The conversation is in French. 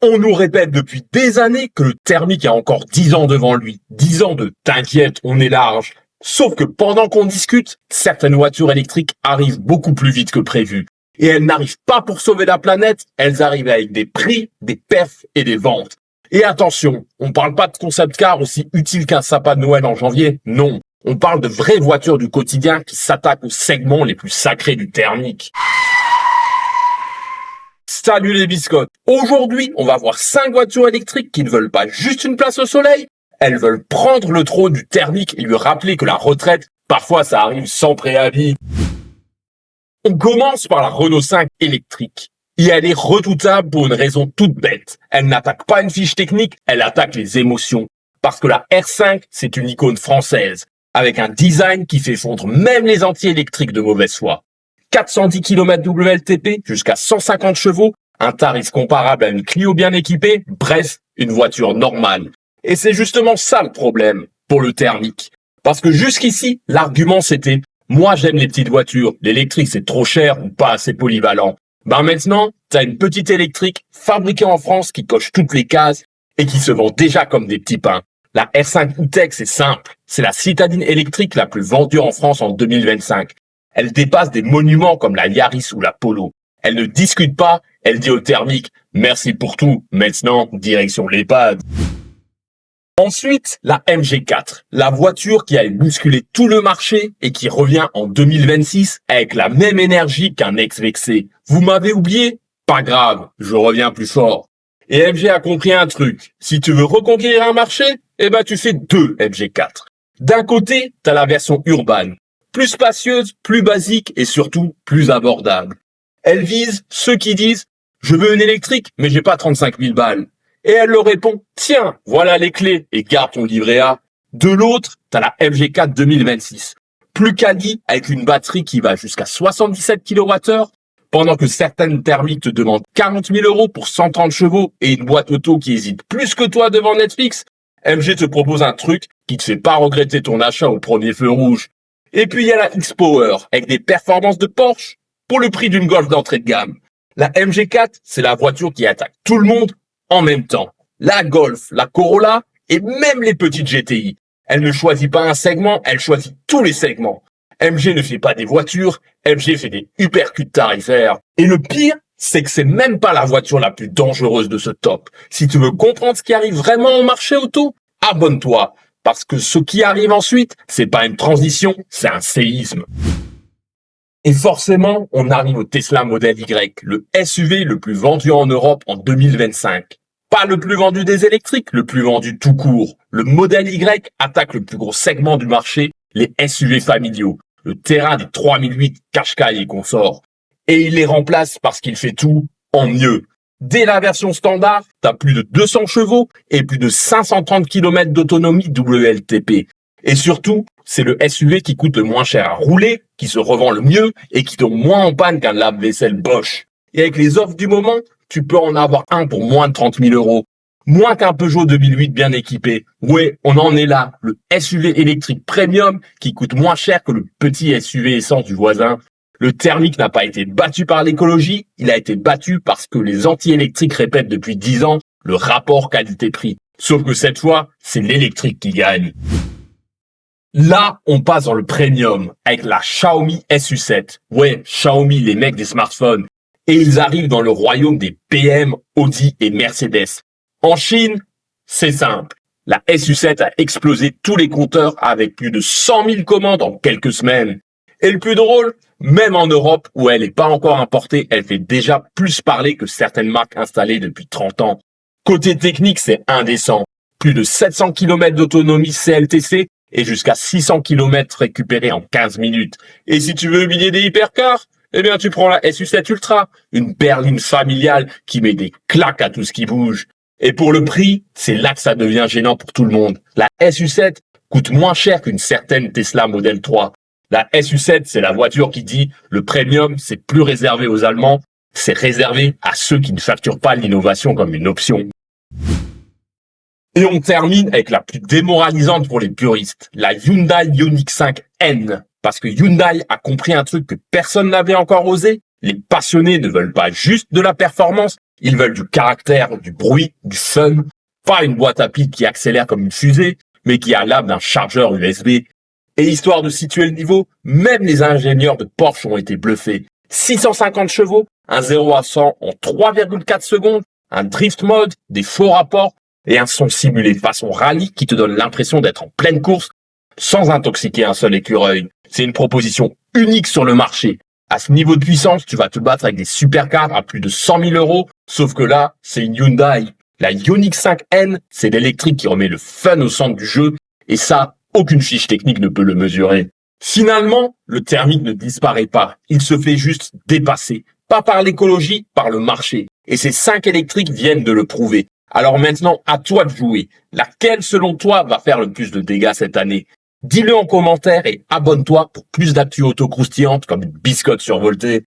On nous répète depuis des années que le thermique a encore 10 ans devant lui. 10 ans de t'inquiète, on est large. Sauf que pendant qu'on discute, certaines voitures électriques arrivent beaucoup plus vite que prévu. Et elles n'arrivent pas pour sauver la planète, elles arrivent avec des prix, des perfs et des ventes. Et attention, on parle pas de concept car aussi utile qu'un sapin de Noël en janvier, non. On parle de vraies voitures du quotidien qui s'attaquent aux segments les plus sacrés du thermique. Salut les biscottes. Aujourd'hui, on va voir 5 voitures électriques qui ne veulent pas juste une place au soleil, elles veulent prendre le trône du thermique et lui rappeler que la retraite, parfois ça arrive sans préavis. On commence par la Renault 5 électrique. Et elle est redoutable pour une raison toute bête. Elle n'attaque pas une fiche technique, elle attaque les émotions. Parce que la R5, c'est une icône française, avec un design qui fait fondre même les anti-électriques de mauvaise foi. 410 km WLTP jusqu'à 150 chevaux, un tarif comparable à une Clio bien équipée, bref, une voiture normale. Et c'est justement ça le problème pour le thermique. Parce que jusqu'ici, l'argument c'était « moi j'aime les petites voitures, l'électrique c'est trop cher ou pas assez polyvalent ». Ben maintenant, t'as une petite électrique fabriquée en France qui coche toutes les cases et qui se vend déjà comme des petits pains. La R5 E-Tech, c'est simple. C'est la citadine électrique la plus vendue en France en 2025. Elle dépasse des monuments comme la Yaris ou la Polo. Elle ne discute pas, elle dit au thermique « merci pour tout, maintenant, direction l'EHPAD ». Ensuite, la MG4, la voiture qui a bousculé tout le marché et qui revient en 2026 avec la même énergie qu'un ex-vexé. Vous m'avez oublié? Pas grave, je reviens plus fort. Et MG a compris un truc. Si tu veux reconquérir un marché, eh ben tu fais 2 MG4. D'un côté, t'as la version urbaine, plus spacieuse, plus basique et surtout plus abordable. Elle vise ceux qui disent « je veux une électrique, mais j'ai pas 35 000 balles ». Et elle leur répond « tiens, voilà les clés et garde ton livret A ». De l'autre, t'as la MG4 2026, plus quali avec une batterie qui va jusqu'à 77 kWh, pendant que certaines thermiques te demandent 40 000 € pour 130 chevaux et une boîte auto qui hésite plus que toi devant Netflix. MG te propose un truc qui te fait pas regretter ton achat au premier feu rouge. Et puis il y a la X-Power avec des performances de Porsche pour le prix d'une Golf d'entrée de gamme. La MG4, c'est la voiture qui attaque tout le monde en même temps. La Golf, la Corolla et même les petites GTI. Elle ne choisit pas un segment, elle choisit tous les segments. MG ne fait pas des voitures, MG fait des uppercuts tarifaires. Et le pire, c'est que c'est même pas la voiture la plus dangereuse de ce top. Si tu veux comprendre ce qui arrive vraiment au marché auto, abonne-toi. Parce que ce qui arrive ensuite, c'est pas une transition, c'est un séisme. Et forcément, on arrive au Tesla Model Y, le SUV le plus vendu en Europe en 2025. Pas le plus vendu des électriques, le plus vendu tout court. Le Model Y attaque le plus gros segment du marché, les SUV familiaux, le terrain des 3008 Qashqai et consorts. Et il les remplace parce qu'il fait tout en mieux. Dès la version standard, t'as plus de 200 chevaux et plus de 530 km d'autonomie WLTP. Et surtout, c'est le SUV qui coûte le moins cher à rouler, qui se revend le mieux et qui tombe moins en panne qu'un lave-vaisselle Bosch. Et avec les offres du moment, tu peux en avoir un pour moins de 30 000 €. Moins qu'un Peugeot 2008 bien équipé. Ouais, on en est là. Le SUV électrique premium qui coûte moins cher que le petit SUV essence du voisin. Le thermique n'a pas été battu par l'écologie, il a été battu parce que les anti-électriques répètent depuis 10 ans le rapport qualité-prix. Sauf que cette fois, c'est l'électrique qui gagne. Là, on passe dans le premium avec la Xiaomi SU7. Ouais, Xiaomi, les mecs des smartphones. Et ils arrivent dans le royaume des PM, Audi et Mercedes. En Chine, c'est simple. La SU7 a explosé tous les compteurs avec plus de 100 000 commandes en quelques semaines. Et le plus drôle, même en Europe où elle n'est pas encore importée, elle fait déjà plus parler que certaines marques installées depuis 30 ans. Côté technique, c'est indécent. Plus de 700 km d'autonomie CLTC et jusqu'à 600 km récupérés en 15 minutes. Et si tu veux humilier des hypercars, eh bien tu prends la SU7 Ultra, une berline familiale qui met des claques à tout ce qui bouge. Et pour le prix, c'est là que ça devient gênant pour tout le monde. La SU7 coûte moins cher qu'une certaine Tesla Model 3. La SU7, c'est la voiture qui dit le premium, c'est plus réservé aux Allemands, c'est réservé à ceux qui ne facturent pas l'innovation comme une option. Et on termine avec la plus démoralisante pour les puristes, la Hyundai Ioniq 5 N. Parce que Hyundai a compris un truc que personne n'avait encore osé, Les passionnés ne veulent pas juste de la performance, ils veulent du caractère, du bruit, du fun. Pas une boîte à piles qui accélère comme une fusée, mais qui a l'âme d'un chargeur USB. Et histoire de situer le niveau, même les ingénieurs de Porsche ont été bluffés. 650 chevaux, un 0 à 100 en 3,4 secondes, un drift mode, des faux rapports et un son simulé façon rallye qui te donne l'impression d'être en pleine course sans intoxiquer un seul écureuil. C'est une proposition unique sur le marché. À ce niveau de puissance, tu vas te battre avec des supercars à plus de 100 000 euros, sauf que là, c'est une Hyundai. La Ioniq 5N, c'est l'électrique qui remet le fun au centre du jeu, et ça, aucune fiche technique ne peut le mesurer. Finalement, le thermique ne disparaît pas, il se fait juste dépasser. Pas par l'écologie, par le marché. Et ces 5 électriques viennent de le prouver. Alors maintenant, à toi de jouer. Laquelle, selon toi, va faire le plus de dégâts cette année? Dis-le en commentaire et abonne-toi pour plus d'actu auto croustillantes comme une biscotte survoltée.